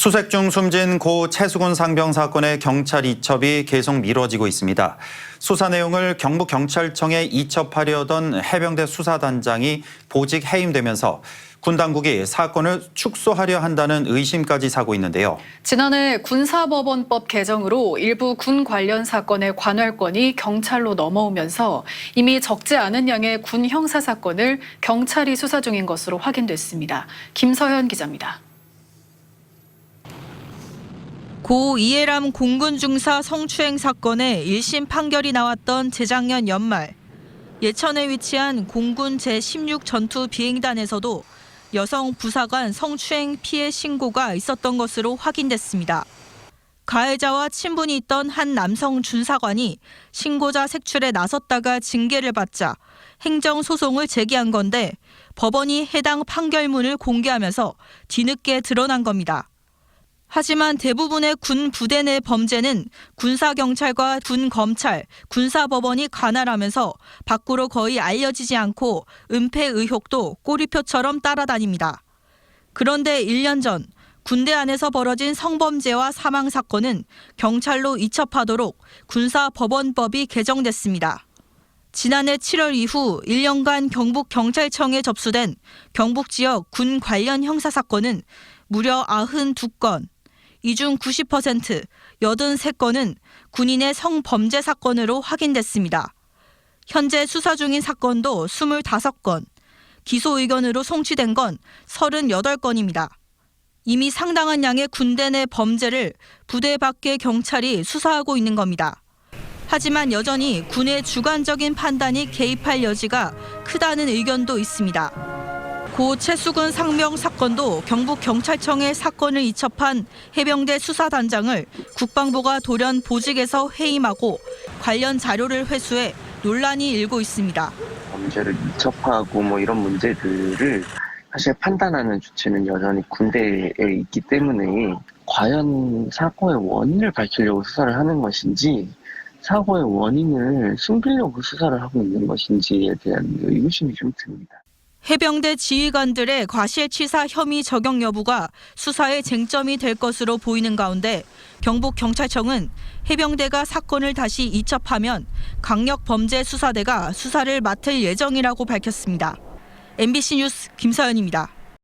수색 중 숨진 고 최수근 상병 사건의 경찰 이첩이 계속 미뤄지고 있습니다. 수사 내용을 경북경찰청에 이첩하려던 해병대 수사단장이 보직 해임되면서 군 당국이 사건을 축소하려 한다는 의심까지 사고 있는데요. 지난해 군사법원법 개정으로 일부 군 관련 사건의 관할권이 경찰로 넘어오면서 이미 적지 않은 양의 군 형사 사건을 경찰이 수사 중인 것으로 확인됐습니다. 김서현 기자입니다. 고 이해람 공군 중사 성추행 사건의 1심 판결이 나왔던 재작년 연말, 예천에 위치한 공군 제16 전투 비행단에서도 여성 부사관 성추행 피해 신고가 있었던 것으로 확인됐습니다. 가해자와 친분이 있던 한 남성 준사관이 신고자 색출에 나섰다가 징계를 받자 행정소송을 제기한 건데 법원이 해당 판결문을 공개하면서 뒤늦게 드러난 겁니다. 하지만 대부분의 군 부대 내 범죄는 군사경찰과 군검찰, 군사법원이 관할하면서 밖으로 거의 알려지지 않고 은폐 의혹도 꼬리표처럼 따라다닙니다. 그런데 1년 전 군대 안에서 벌어진 성범죄와 사망 사건은 경찰로 이첩하도록 군사법원법이 개정됐습니다. 지난해 7월 이후 1년간 경북경찰청에 접수된 경북 지역 군 관련 형사 사건은 무려 92건, 이 중 90%, 83건은 군인의 성범죄 사건으로 확인됐습니다. 현재 수사 중인 사건도 25건, 기소 의견으로 송치된 건 38건입니다. 이미 상당한 양의 군대 내 범죄를 부대 밖의 경찰이 수사하고 있는 겁니다. 하지만 여전히 군의 주관적인 판단이 개입할 여지가 크다는 의견도 있습니다. 고 최수근 상병 사건도 경북경찰청에 사건을 이첩한 해병대 수사단장을 국방부가 돌연 보직에서 해임하고 관련 자료를 회수해 논란이 일고 있습니다. 범죄를 이첩하고 이런 문제들을 사실 판단하는 주체는 여전히 군대에 있기 때문에 과연 사고의 원인을 밝히려고 수사를 하는 것인지 사고의 원인을 숨기려고 수사를 하고 있는 것인지에 대한 의구심이 좀 듭니다. 해병대 지휘관들의 과실치사 혐의 적용 여부가 수사의 쟁점이 될 것으로 보이는 가운데 경북경찰청은 해병대가 사건을 다시 이첩하면 강력범죄수사대가 수사를 맡을 예정이라고 밝혔습니다. MBC 뉴스 김서연입니다.